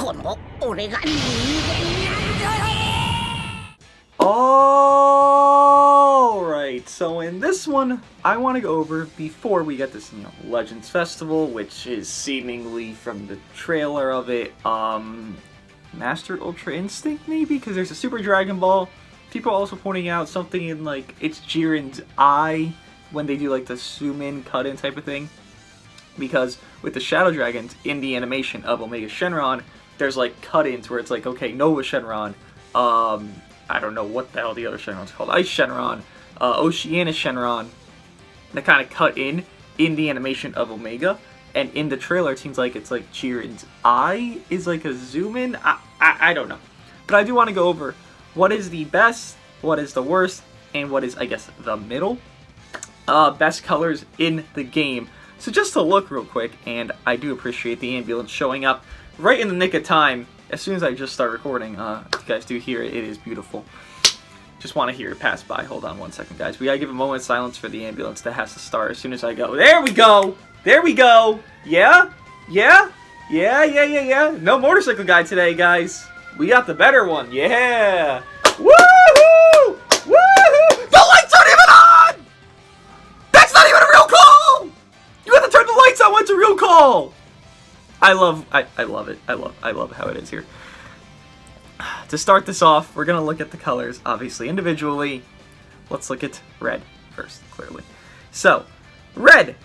この俺が人間なんだ。 Alright, so in this one, I want to go over, before we get this, Legends Festival, which is seemingly from the trailer of it, Master Ultra Instinct, maybe? Because there's a Super Dragon Ball. People are also pointing out something in, like, it's Jiren's eye, when they do, like, the zoom-in, cut-in type of thing. Because with the Shadow Dragons, in the animation of Omega Shenron, there's, like, cut-ins where it's like, okay, Nova Shenron, I don't know what the hell the other Shenron's called. Ice Shenron, Oceania Shenron. That kind of cut in the animation of Omega. And in the trailer, it seems like it's like Jiren's eye is like a zoom in. I don't know. But I do want to go over what is the best, what is the worst, and what is, I guess, the middle. Best colors in the game. So just to look real quick, and I do appreciate the ambulance showing up right in the nick of time. As soon as I just start recording, if you guys do hear it, it is beautiful. Just want to hear it pass by. Hold on one second, guys. We gotta give a moment of silence for the ambulance that has to start as soon as I go. There we go! There we go! Yeah? Yeah? Yeah, yeah, yeah, yeah. No motorcycle guy today, guys. We got the better one. Yeah! Woohoo! Woohoo! The lights aren't even on! That's not even a real call! You have to turn the lights on when it's a real call! I love it. I love how it is here. To start this off, we're gonna look at the colors, obviously individually. Let's look at red first, clearly. So, red.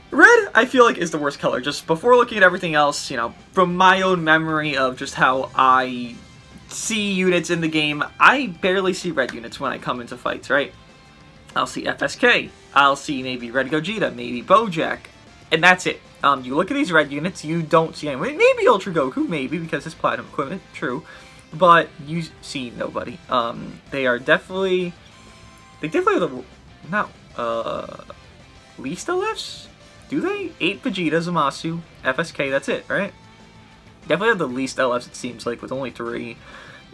Red, I feel like, is the worst color. Just before looking at everything else, from my own memory of just how I see units in the game, I barely see red units when I come into fights, right? I'll see FSK. I'll see maybe Red Gogeta, maybe Bojack, and that's it. You look at these red units, you don't see anyone. Maybe Ultra Goku, maybe, because it's platinum equipment, true. But you see nobody. They are definitely... They definitely have the... least LFs? Do they? 8 Vegeta, Zamasu, FSK, that's it, right? Definitely have the least LFs, it seems like, with only 3.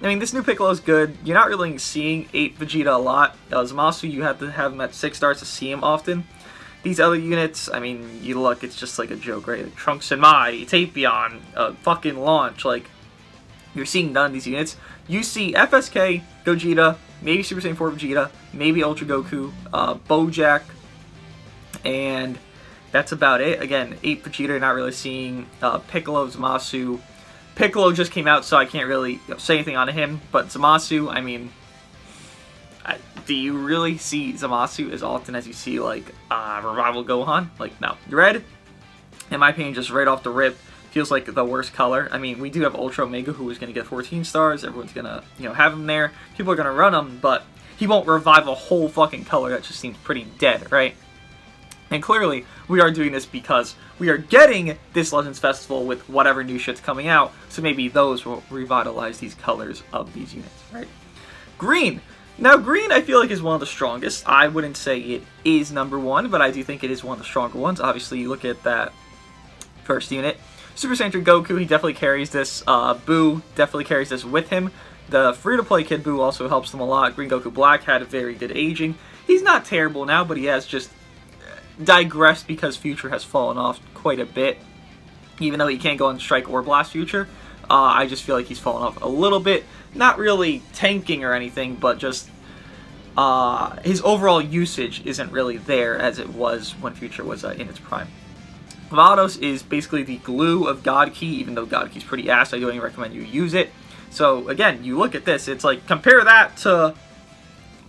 I mean, this new Piccolo is good. You're not really seeing 8 Vegeta a lot. Zamasu, you have to have him at 6 stars to see him often. These other units, I mean, you look, it's just like a joke, right? Like Trunks and Mai, Tapion, fucking Launch, like, you're seeing none of these units. You see FSK, Gogeta, maybe Super Saiyan 4 Vegeta, maybe Ultra Goku, Bojack, and that's about it. Again, 8 Vegeta, you're not really seeing Piccolo, Zamasu. Piccolo just came out, so I can't really say anything on him, but Zamasu, I mean... do you really see Zamasu as often as you see, like, Revival Gohan? Like, no. Red, in my opinion, just right off the rip, feels like the worst color. I mean, we do have Ultra Omega, who is going to get 14 stars. Everyone's going to, have him there. People are going to run him, but he won't revive a whole fucking color. That just seems pretty dead, right? And clearly, we are doing this because we are getting this Legends Festival with whatever new shit's coming out, so maybe those will revitalize these colors of these units, right? Green. Now, green, I feel like, is one of the strongest. I wouldn't say it is number 1, but I do think it is one of the stronger ones. Obviously, you look at that first unit. Super Saiyan 3 Goku, he definitely carries this. Boo definitely carries this with him. The free-to-play Kid Buu also helps them a lot. Green Goku Black had a very good aging. He's not terrible now, but he has just digressed because Future has fallen off quite a bit. Even though he can't go on Strike or Blast Future, I just feel like he's fallen off a little bit. Not really tanking or anything, but just his overall usage isn't really there as it was when Future was in its prime. Vados is basically the glue of God Key, even though God Key's pretty ass. I don't even recommend you use it. So again, you look at this, it's like, compare that to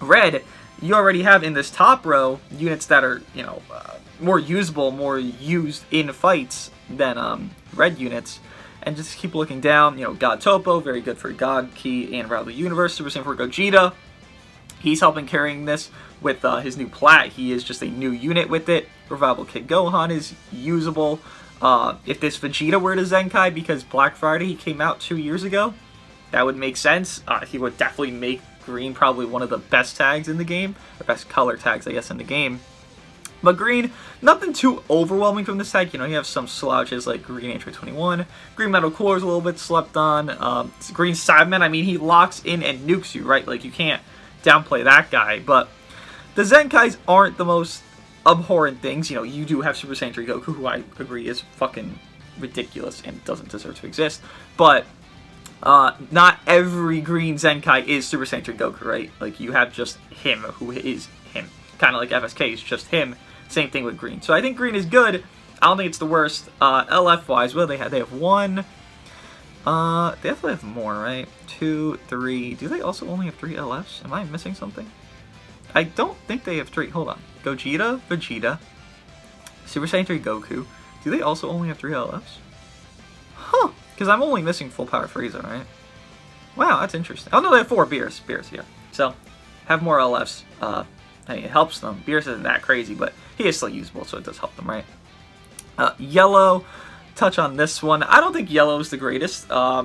Red. You already have in this top row units that are, more usable, more used in fights than Red units. And just keep looking down, God Topo, very good for God Key and Rattle the Universe. Super Saiyan 4 Gogeta, he's helping carrying this with his new plat. He is just a new unit with it. Revival Kid Gohan is usable. If this Vegeta were to Zenkai, because Black Friday he came out 2 years ago, that would make sense. He would definitely make green probably one of the best tags in the game, or best color tags, I guess, in the game. But green, nothing too overwhelming from this tag. You have some slouches like Green Android 21. Green Metal Cooler is a little bit slept on. Green Cyberman, I mean, he locks in and nukes you, right? Like, you can't downplay that guy. But the Zenkais aren't the most abhorrent things. You do have Super Saiyan 3 Goku, who I agree is fucking ridiculous and doesn't deserve to exist. But Not every green Zenkai is Super Saiyan 3 Goku, right? Like, you have just him, who is him. Kind of like FSK is just him. Same thing with green. So I think green is good. I don't think it's the worst. LF-wise, what do they have? They have one. They definitely have more, right? 2, 3. Do they also only have 3 LFs? Am I missing something? I don't think they have 3. Hold on. Gogeta, Vegeta, Super Saiyan 3 Goku. Do they also only have 3 LFs? Huh. Because I'm only missing full power Frieza, right? Wow, that's interesting. Oh, no, they have 4 Beers. Beers, yeah. So, have more LFs. I mean, it helps them. Beers isn't that crazy, but he is still usable, so it does help them, right? Yellow. Touch on this one. I don't think yellow is the greatest. I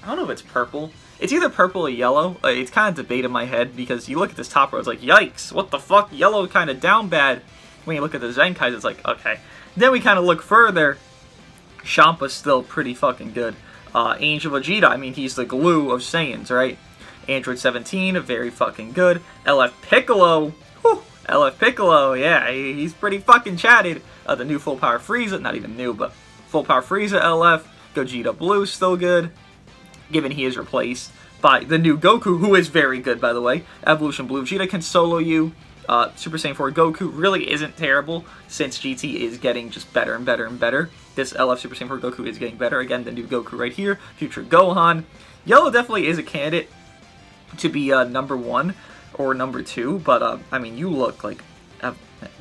don't know if it's purple. It's either purple or yellow. It's kind of debate in my head because you look at this top row, it's like, yikes, what the fuck? Yellow kind of down bad. When you look at the Zenkais, it's like, okay. Then we kind of look further. Champa's still pretty fucking good. Angel Vegeta, I mean, he's the glue of Saiyans, right? Android 17, very fucking good. LF Piccolo, whew, LF Piccolo, yeah, he's pretty fucking chatted. The new full power Frieza, not even new, but full power Frieza LF. Gogeta Blue, still good. Given he is replaced by the new Goku, who is very good, by the way. Evolution Blue Vegeta can solo you. Super Saiyan 4 Goku really isn't terrible, since GT is getting just better and better and better. This LF Super Saiyan 4 Goku is getting better. Again, the new Goku right here. Future Gohan. Yellow definitely is a candidate to be number 1 or number 2, but, I mean, you look like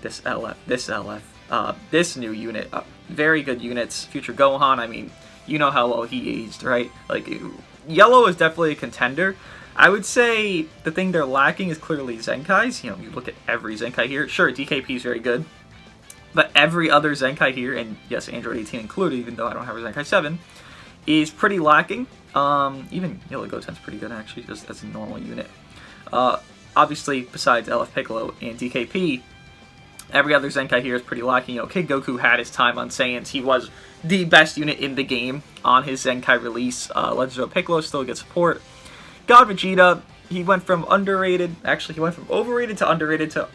this LF, this new unit. Very good units. Future Gohan, I mean, you know how well he aged, right? Like, yellow is definitely a contender. I would say the thing they're lacking is clearly Zenkais. You know, you look at every Zenkai here. Sure, DKP is very good. But every other Zenkai here, and yes, Android 18 included, even though I don't have a Zenkai 7, is pretty lacking. Even Yellow Goten's pretty good, actually, just as a normal unit. Obviously, besides LF Piccolo and DKP, every other Zenkai here is pretty lacking. You know, Kid Goku had his time on Saiyans. He was the best unit in the game on his Zenkai release. Legend of Piccolo still gets support. God Vegeta, he went from underrated, actually he went from overrated to underrated to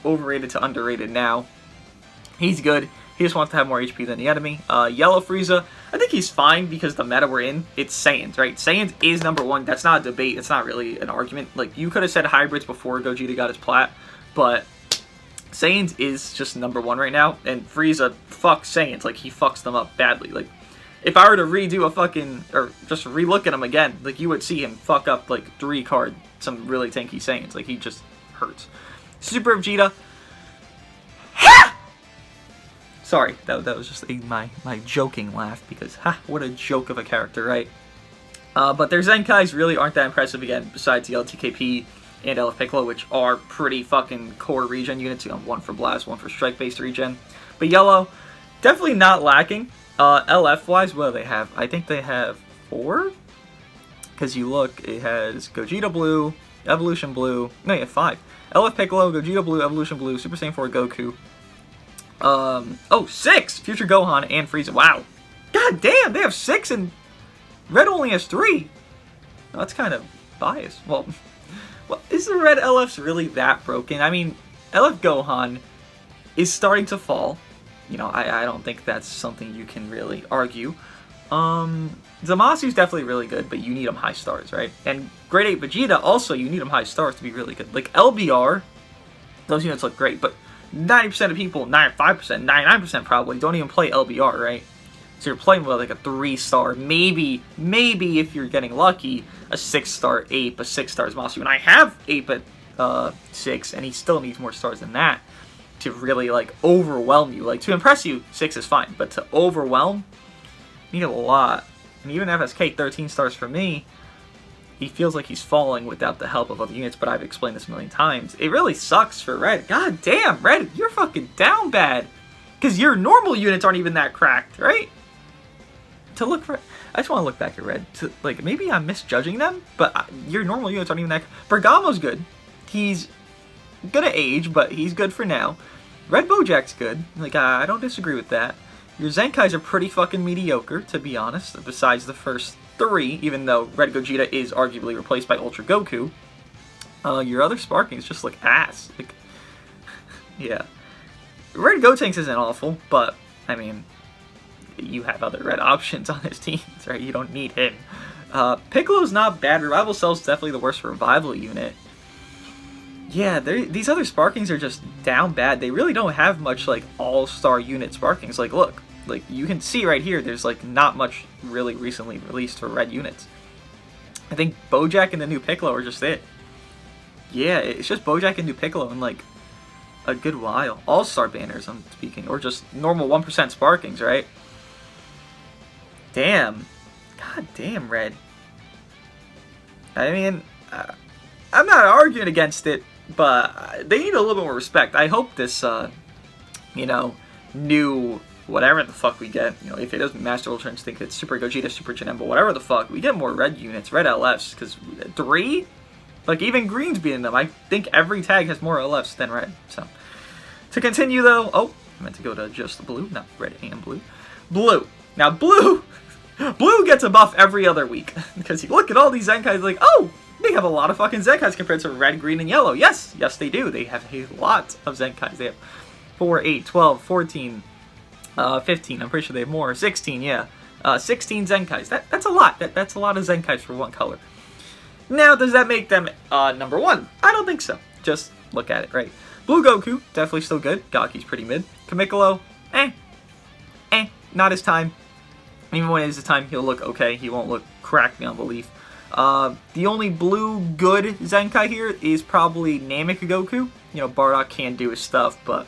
overrated to underrated now. He's good. He just wants to have more HP than the enemy. Yellow Frieza, I think he's fine because the meta we're in, it's Saiyans, right? Saiyans is number 1. That's not a debate. It's not really an argument. Like, you could have said hybrids before Gogeta got his plat, but Saiyans is just number 1 right now, and Frieza fucks Saiyans. Like, he fucks them up badly. Like, if I were to redo a fucking, or just relook at him again, like, you would see him fuck up, like, 3 card, some really tanky Saiyans. Like, he just hurts. Super Vegeta. Sorry, that was just my joking laugh, because, what a joke of a character, right? But their Zenkais really aren't that impressive, again, besides the LTKP and LF Piccolo, which are pretty fucking core regen units. You know, 1 for Blast, 1 for Strike-based regen. But Yellow, definitely not lacking. LF-wise, what do they have? I think they have 4? Because you look, it has Gogeta Blue, Evolution Blue, no, you have 5. LF Piccolo, Gogeta Blue, Evolution Blue, Super Saiyan 4 Goku. 6! Future Gohan and Frieza. Wow. God damn, they have 6 and Red only has 3. Oh, that's kind of biased. Well, is the Red LFs really that broken? I mean, LF Gohan is starting to fall. You know, I don't think that's something you can really argue. Zamasu's definitely really good, but you need him high stars, right? And Grade 8 Vegeta, also, you need him high stars to be really good. Like, LBR, those units look great, but 90% of people, 95%, 99% probably, don't even play LBR, right? So you're playing with like a 3-star, maybe if you're getting lucky, a 6-star Ape, a 6-star Zamasu. And I have Ape at 6, and he still needs more stars than that to really like overwhelm you. Like, to impress you, 6 is fine, but to overwhelm, you need a lot. And even FSK 13 stars for me, he feels like he's falling without the help of other units, but I've explained this a million times. It really sucks for Red. God damn, Red, you're fucking down bad. Because your normal units aren't even that cracked, right? To look for, I just want to look back at Red. To, like, maybe I'm misjudging them, but your normal units aren't even that. Bergamo's good. He's gonna age, but he's good for now. Red Bojack's good. Like, I don't disagree with that. Your Zenkais are pretty fucking mediocre, to be honest, besides the first 3, even though Red Gogeta is arguably replaced by Ultra Goku. Your other Sparkings just look ass. Like, yeah. Red Gotenks isn't awful, but, I mean, you have other red options on his teams, right? You don't need him. Piccolo's not bad. Revival Cell's definitely the worst revival unit. Yeah, these other Sparkings are just down bad. They really don't have much, like, all-star unit Sparkings. Like, look. Like, you can see right here, there's, like, not much really recently released for red units. I think Bojack and the new Piccolo are just it. Yeah, it's just Bojack and new Piccolo in, like, a good while. All-star banners, I'm speaking. Or just normal 1% Sparkings, right? Damn. God damn, Red. I mean, I'm not arguing against it, but they need a little bit more respect. I hope this, you know, new whatever the fuck we get, you know, if it doesn't Master Ultra Instinct, it's Super Gogeta, Super Janemba, whatever the fuck, we get more red units, red LFs, because 3? Like, even green's beating them. I think every tag has more LFs than red, so. To continue, though, oh, I meant to go to just blue, not red and blue. Blue. Now, blue gets a buff every other week, because you look at all these Zenkais, like, oh, they have a lot of fucking Zenkais compared to red, green, and yellow. Yes, they do. They have a lot of Zenkais. They have 4, 8, 12, 14, 15, I'm pretty sure they have more. 16, yeah. 16 Zenkais. That's a lot. That's a lot of Zenkais for one color. Now, does that make them number 1? I don't think so. Just look at it, right? Blue Goku, definitely still good. Gaki's pretty mid. Kamikolo, not his time. Even when it is his time, he'll look okay. He won't look cracked beyond belief. The only blue good Zenkai here is probably Namek Goku. You know, Bardock can do his stuff, but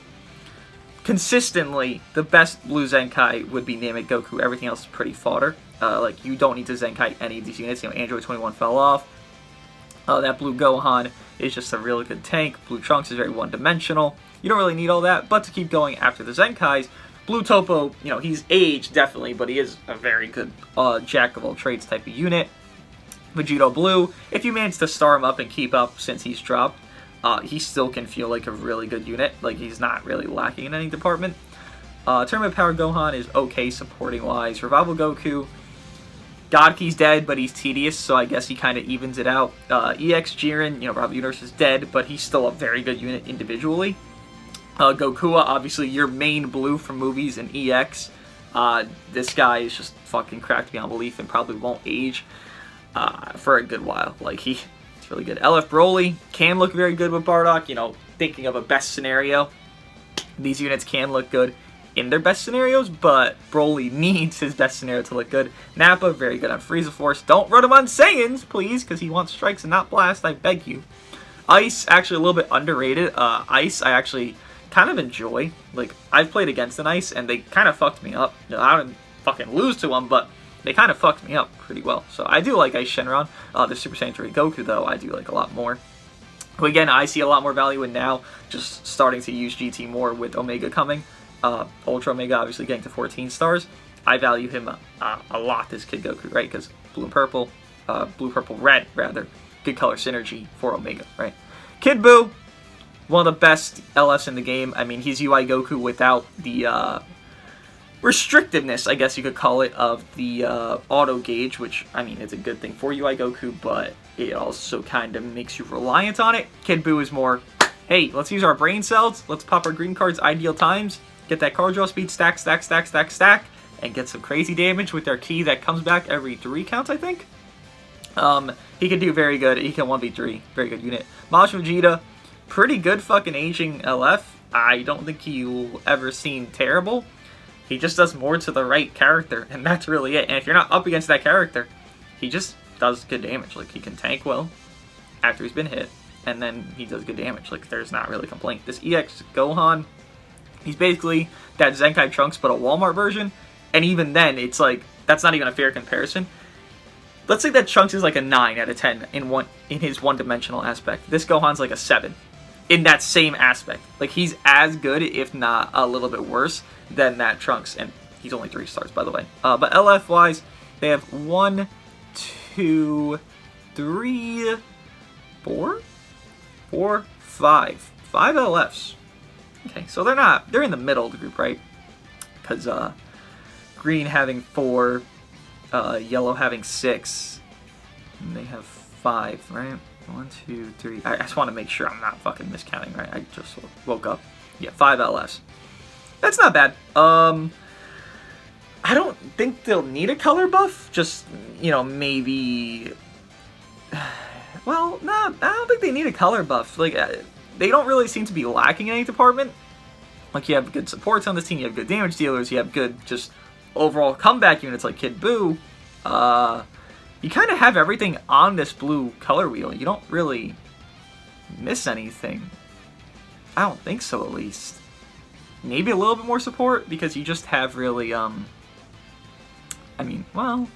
consistently, the best blue Zenkai would be Namek Goku. Everything else is pretty fodder. Like, you don't need to Zenkai any of these units. You know, Android 21 fell off. That blue Gohan is just a really good tank. Blue Trunks is very one-dimensional. You don't really need all that, but to keep going after the Zenkais, Blue Topo, you know, he's aged, definitely, but he is a very good jack-of-all-trades type of unit. Vegeta Blue, if you manage to star him up and keep up since he's dropped, he still can feel like a really good unit. Like, he's not really lacking in any department. Tournament Power Gohan is okay supporting-wise. Revival Goku, Godkey's dead, but he's tedious, so I guess he kind of evens it out. EX Jiren, you know, Revival Universe is dead, but he's still a very good unit individually. Gokua, obviously your main blue from movies, and EX. This guy is just fucking cracked beyond belief and probably won't age for a good while. Like, he's really good. LF Broly can look very good with Bardock. You know, thinking of a best scenario, these units can look good in their best scenarios, but Broly needs his best scenario to look good. Nappa, very good on Frieza Force. Don't run him on Saiyans, please, because he wants strikes and not blast, I beg you. Ice, actually a little bit underrated. Ice, I actually kind of enjoy. Like, I've played against an Ice, and they kind of fucked me up. You know, I didn't fucking lose to them, but they kind of fucked me up pretty well. So I do like Ice Shenron. The Super Saiyan 3 Goku, though, I do like a lot more. But again, I see a lot more value in now, just starting to use GT more with Omega coming. Ultra Omega obviously getting to 14 stars. I value him a lot, this Kid Goku, right? Because blue and purple, red, rather. Good color synergy for Omega, right? Kid Buu, one of the best LFs in the game. I mean, he's UI Goku without the restrictiveness, I guess you could call it, of the auto gauge, which, I mean, it's a good thing for UI Goku, but it also kind of makes you reliant on it. Kid Buu is more, hey, let's use our brain cells, let's pop our green cards ideal times, get that card draw speed, stack, and get some crazy damage with their key that comes back every 3 counts, I think. He can do very good. He can 1v3. Very good unit. Majin Vegeta, pretty good fucking aging LF. I don't think he'll ever seem terrible. He just does more to the right character, and that's really it. And if you're not up against that character, he just does good damage. Like, he can tank well after he's been hit, and then he does good damage. Like, there's not really a complaint. This EX Gohan, he's basically that Zenkai Trunks, but a Walmart version. And even then, it's like, that's not even a fair comparison. Let's say that Trunks is like a 9 out of 10 in his one-dimensional aspect. This Gohan's like a 7 in that same aspect. Like, he's as good, if not a little bit worse, than that Trunks. And he's only 3 stars, by the way. But LF-wise, they have 1, 2, 3, 4, 5. 5 LFs. Okay, so they're in the middle of the group, right? Because green having 4, yellow having 6, and they have 5, right? 1, 2, 3. I just want to make sure I'm not fucking miscounting, right? I just woke up. Yeah, 5 LFs. That's not bad. I don't think they'll need a color buff. Just, you know, maybe... Well, no, I don't think they need a color buff. Like, they don't really seem to be lacking in any department. Like, you have good supports on this team, you have good damage dealers, you have good, just, overall comeback units like Kid Buu. You kind of have everything on this blue color wheel. You don't really miss anything. I don't think so, at least. Maybe a little bit more support, because you just have really, I mean, well...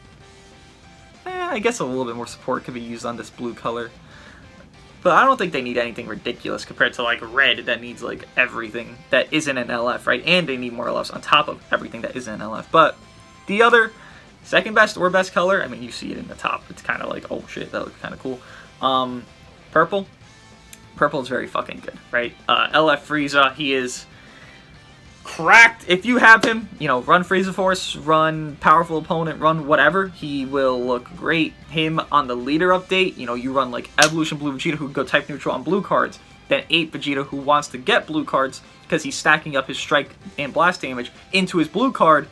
I guess a little bit more support could be used on this blue color. But I don't think they need anything ridiculous compared to, like, red that needs, like, everything that isn't an LF, right? And they need more LFs on top of everything that isn't an LF. But the other second best or best color, I mean, you see it in the top. It's kind of like, oh shit, that looks kind of cool. Purple. Purple is very fucking good, right? LF Frieza, he is cracked. If you have him, you know, run Frieza Force, run Powerful Opponent, run whatever, he will look great. Him on the leader update, you know, you run like Evolution Blue Vegeta who can go type neutral on blue cards, then 8 Vegeta who wants to get blue cards because he's stacking up his strike and blast damage into his blue card.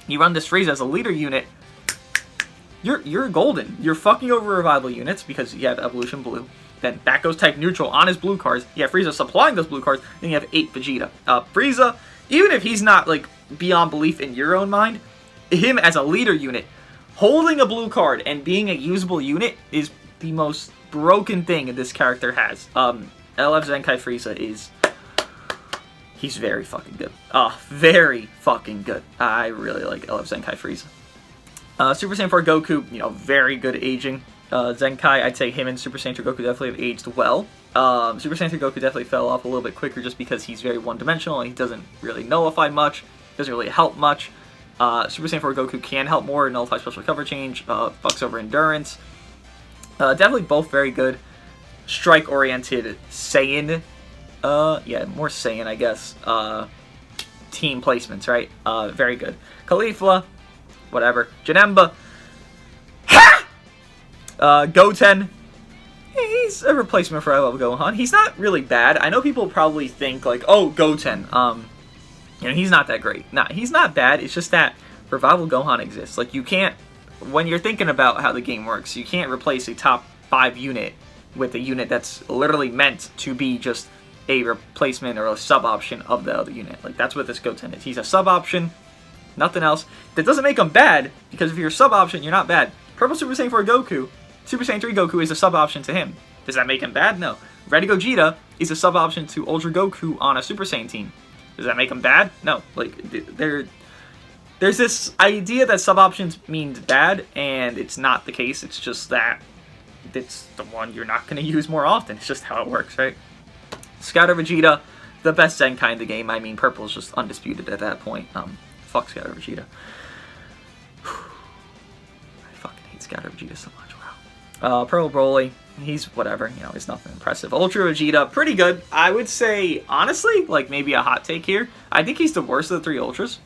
You run this Frieza as a leader unit, you're golden. You're fucking over revival units because you have Evolution Blue. Then that goes type neutral on his blue cards. You have Frieza supplying those blue cards. Then you have 8 Vegeta. Frieza, even if he's not like beyond belief in your own mind, him as a leader unit, holding a blue card and being a usable unit is the most broken thing this character has. LF Zenkai Frieza is... He's very fucking good. Very fucking good. I really like LF Zenkai Frieza. Super Saiyan 4 Goku, you know, very good aging. Zenkai, I'd say him and Super Saiyan 3 Goku definitely have aged well. Super Saiyan 3 Goku definitely fell off a little bit quicker just because he's very one-dimensional and he doesn't really nullify much, doesn't really help much. Super Saiyan 4 Goku can help more, nullify special cover change, fucks over endurance. Definitely both very good. Strike-oriented Saiyan, yeah, more Saiyan, I guess, team placements, right? Very good. Caulifla, whatever. Janemba, Goten, he's a replacement for I Love Gohan. He's not really bad. I know people probably think, like, oh, Goten, you know, he's not that great. Nah, he's not bad. It's just that Revival Gohan exists. Like, you can't, when you're thinking about how the game works, you can't replace a top 5 unit with a unit that's literally meant to be just a replacement or a sub-option of the other unit. Like, that's what this Goten is. He's a sub-option, nothing else. That doesn't make him bad, because if you're a sub-option, you're not bad. Purple Super Saiyan 4 Goku, Super Saiyan 3 Goku is a sub-option to him. Does that make him bad? No. Red Gogeta is a sub-option to Ultra Goku on a Super Saiyan team. Does that make him bad? No. Like, there's this idea that sub-options means bad, and it's not the case. It's just that it's the one you're not going to use more often. It's just how it works, right? Scouter Vegeta, the best Zenkai in the game. I mean, purple is just undisputed at that point. Fuck Scouter Vegeta. I fucking hate Scouter Vegeta so much. Wow. Purple Broly, he's whatever. You know, he's nothing impressive. Ultra Vegeta, pretty good. I would say, honestly, like maybe a hot take here. I think he's the worst of the 3 Ultras.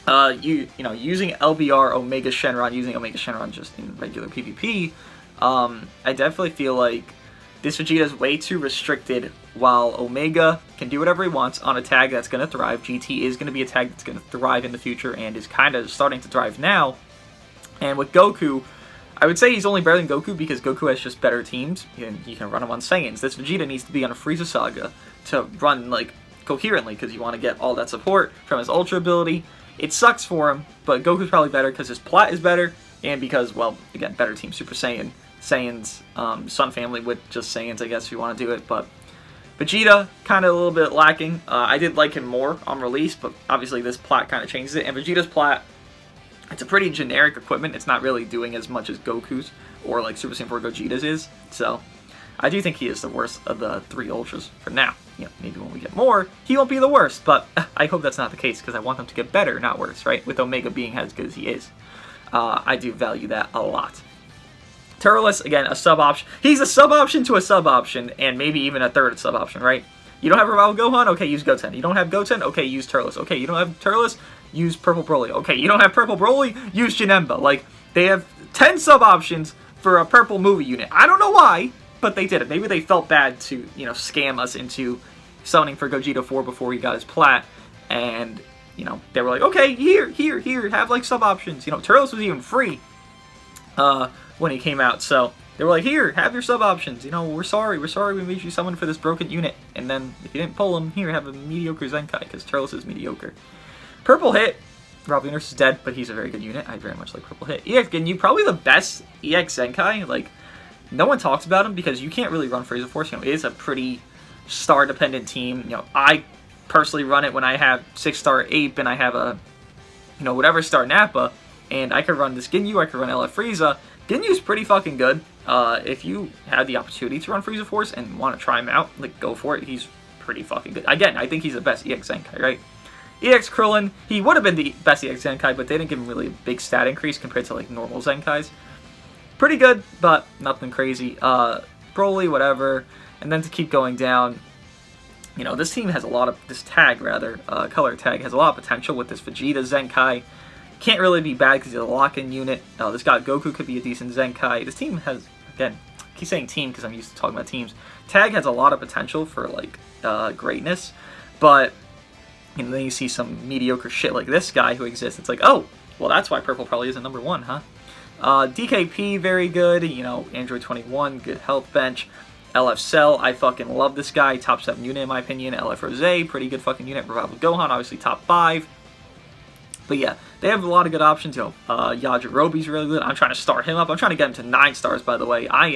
You know, using LBR Omega Shenron, using Omega Shenron just in regular PvP, I definitely feel like this Vegeta is way too restricted. While Omega can do whatever he wants on a tag that's going to thrive, GT is going to be a tag that's going to thrive in the future and is kind of starting to thrive now. And with Goku, I would say he's only better than Goku because Goku has just better teams, and you can run him on Saiyans. This Vegeta needs to be on a Frieza Saga to run, like, coherently, because you want to get all that support from his Ultra ability. It sucks for him, but Goku's probably better because his plot is better, and because, well, again, better team Super Saiyan. Saiyans, Sun family with just Saiyans, I guess, if you want to do it, but Vegeta, kind of a little bit lacking. I did like him more on release, but obviously this plot kind of changes it, and Vegeta's plot, it's a pretty generic equipment. It's not really doing as much as Goku's or like Super Saiyan 4 Gogeta's is. So I do think he is the worst of the 3 Ultras for now. You know, maybe when we get more, he won't be the worst, but I hope that's not the case because I want him to get better, not worse, right? With Omega being as good as he is. I do value that a lot. Turles, again, a sub-option. He's a sub-option to a sub-option, and maybe even a third sub-option, right? You don't have Revival Gohan? Okay, use Goten. You don't have Goten? Okay, use Turles. Okay, you don't have Turles? Use Purple Broly. Okay, you don't have Purple Broly? Use Janemba. Like, they have 10 sub-options for a purple movie unit. I don't know why, but they did it. Maybe they felt bad to, you know, scam us into summoning for Gogeta 4 before he got his plat, and you know, they were like, okay, here, have like sub options. You know, Turles was even free when he came out, so they were like, here, have your sub options. You know, we're sorry we made you summon for this broken unit. And then if you didn't pull him, here, have a mediocre Zenkai, because Turles is mediocre. Purple Hit, Rob Universe is dead, but he's a very good unit. I very much like Purple Hit. EX Ginyu, probably the best EX Zenkai. Like, no one talks about him because you can't really run Frieza Force. You know, it is a pretty star-dependent team. You know, I personally run it when I have 6-star Ape and I have a, you know, whatever star Nappa, and I could run this Ginyu, I could run LF Frieza. Ginyu's pretty fucking good. If you had the opportunity to run Frieza Force and want to try him out, like, go for it. He's pretty fucking good. Again, I think he's the best EX Zenkai, right? EX Krillin, he would have been the best EX Zenkai, but they didn't give him really a big stat increase compared to, like, normal Zenkais. Pretty good, but nothing crazy. Broly, whatever. And then to keep going down, you know, this team has a lot of, this tag, rather, color tag, has a lot of potential with this Vegeta Zenkai. Can't really be bad because he's a lock-in unit. This guy Goku could be a decent Zenkai. This team has, again, I keep saying team because I'm used to talking about teams. Tag has a lot of potential for, like, greatness, but, you know, then you see some mediocre shit like this guy who exists. It's like, oh, well, that's why Purple probably isn't number 1, huh? DKP, very good. You know, Android 21, good health bench. LF Cell, I fucking love this guy. Top 7 unit in my opinion. LF Rose, pretty good fucking unit. Revival Gohan, obviously top 5. But yeah, they have a lot of good options. You know, Yajirobe's really good. I'm trying to start him up. I'm trying to get him to 9 stars, by the way. I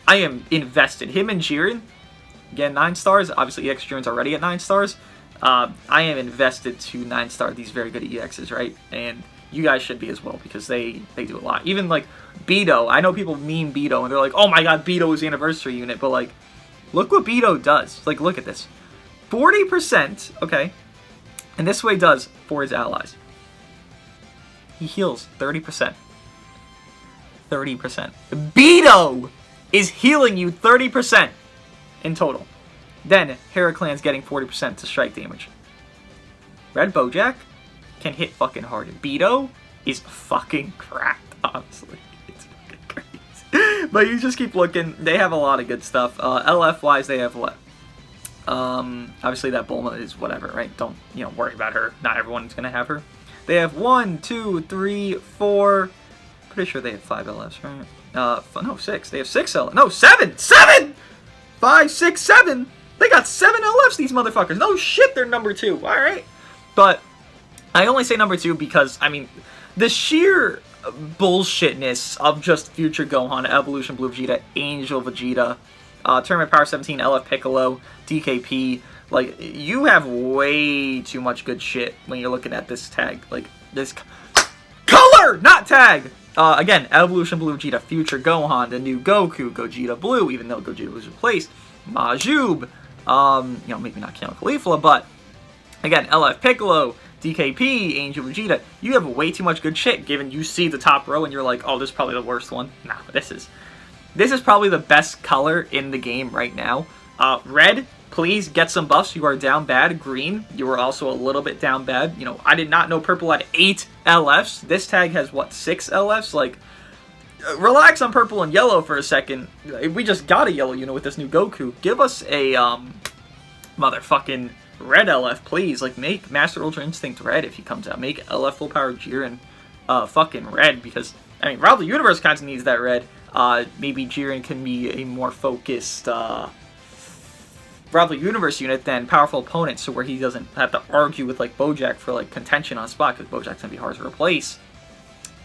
am invested. Him and Jiren, again, 9 stars. Obviously, EX Jiren's already at 9 stars. I am invested to 9-star these very good EXs, right? And you guys should be as well, because they do a lot. Even, like, Beto. I know people meme Beto, and they're like, oh my god, Beto is the anniversary unit. But, like, look what Beto does. Like, look at this. 40%, okay. And this way does for his allies. He heals 30%. 30%. Beto is healing you 30% in total. Then, Heraclan's getting 40% to strike damage. Red Bojack can hit fucking hard. Beto is fucking cracked, honestly. It's fucking crazy. But you just keep looking. They have a lot of good stuff. LF-wise, they have what? Obviously that Bulma is whatever, right? Don't, you know, worry about her. Not everyone's gonna have her. They have 1, 2, 3, 4. Pretty sure they have 5 LFs, right? No, 6. They have 6 LFs. No, 7! 7! 5, 6, 7! They got 7 LFs, these motherfuckers. No shit, they're number 2. Alright. But I only say number 2 because, I mean, the sheer bullshitness of just Future Gohan, Evolution Blue Vegeta, Angel Vegeta, Tournament Power 17, LF Piccolo, DKP, like, you have way too much good shit when you're looking at this tag. Like, this color, not tag! Again, Evolution Blue Vegeta, Future Gohan, the new Goku, Gogeta Blue, even though Gogeta was replaced, Majub, you know, maybe not Kale Caulifla, but, again, LF Piccolo, DKP, Angel Vegeta, you have way too much good shit, given you see the top row and you're like, oh, this is probably the worst one. Nah, this is probably the best color in the game right now. Red, please get some buffs. You are down bad. Green, you are also a little bit down bad. You know, I did not know Purple had 8 LFs. This tag has, what, 6 LFs? Like, relax on Purple and Yellow for a second. We just got a Yellow unit with this new Goku. Give us a, motherfucking Red LF, please. Like, make Master Ultra Instinct Red if he comes out. Make LF Full Power Jiren fucking red, because, I mean, Rob the Universe kind of needs that red. Maybe Jiren can be a more focused Rob the Universe unit than powerful opponent, so where he doesn't have to argue with, like, Bojack for, like, contention on spot, because Bojack's gonna be hard to replace.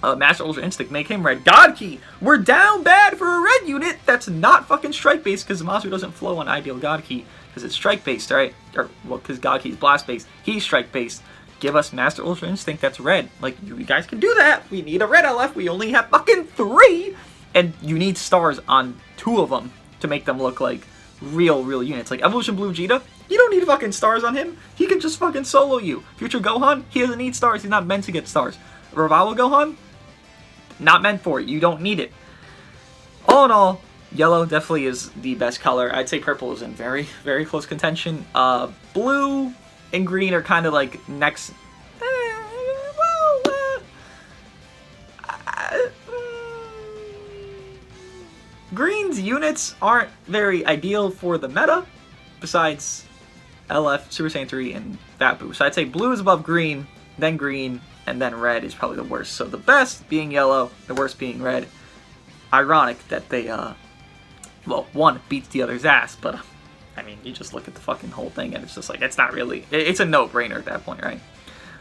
Master Ultra Instinct, make him red. God Key! We're down bad for a red unit that's not fucking strike-based, because Zamasu doesn't flow on Ideal God Key, because it's strike-based, right? Or, well, because God Key is blast-based. He's strike-based. Give us Master Ultra Instinct that's red. Like, you guys can do that. We need a red LF. We only have fucking 3! And you need stars on 2 of them to make them look like real units. Like Evolution Blue Vegeta, you don't need fucking stars on him. He can just fucking solo you. Future Gohan, he doesn't need stars. He's not meant to get stars. Revival Gohan, not meant for it. You don't need it. All in all, yellow definitely is the best color. I'd say purple is in very close contention. Blue and green are kind of like next. Green's units aren't very ideal for the meta, besides LF, Super Saiyan 3, and Fat Boo. So I'd say blue is above green, and then red is probably the worst. So the best being yellow, the worst being red. Ironic that they, well, one beats the other's ass, but, I mean, you just look at the fucking whole thing, and it's just like, it's not really, it's a no-brainer at that point, right?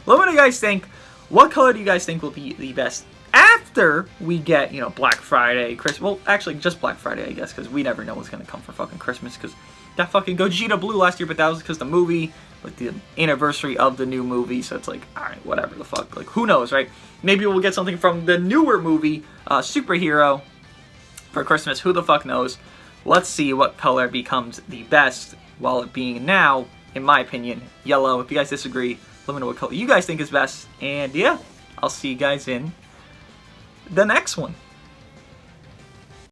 Let me know what you guys think. What color do you guys think will be the best after we get, you know, Black Friday, Christmas? Well, actually, just Black Friday, I guess, because we never know what's going to come for fucking Christmas, because that fucking Vegeta blue last year, but that was because the movie, like the anniversary of the new movie, so it's like, alright, whatever the fuck, like, who knows, right? Maybe we'll get something from the newer movie, Superhero, for Christmas, who the fuck knows? Let's see what color becomes the best, while it being now, in my opinion, yellow. If you guys disagree, let me know what color you guys think is best, and yeah, I'll see you guys in the next one.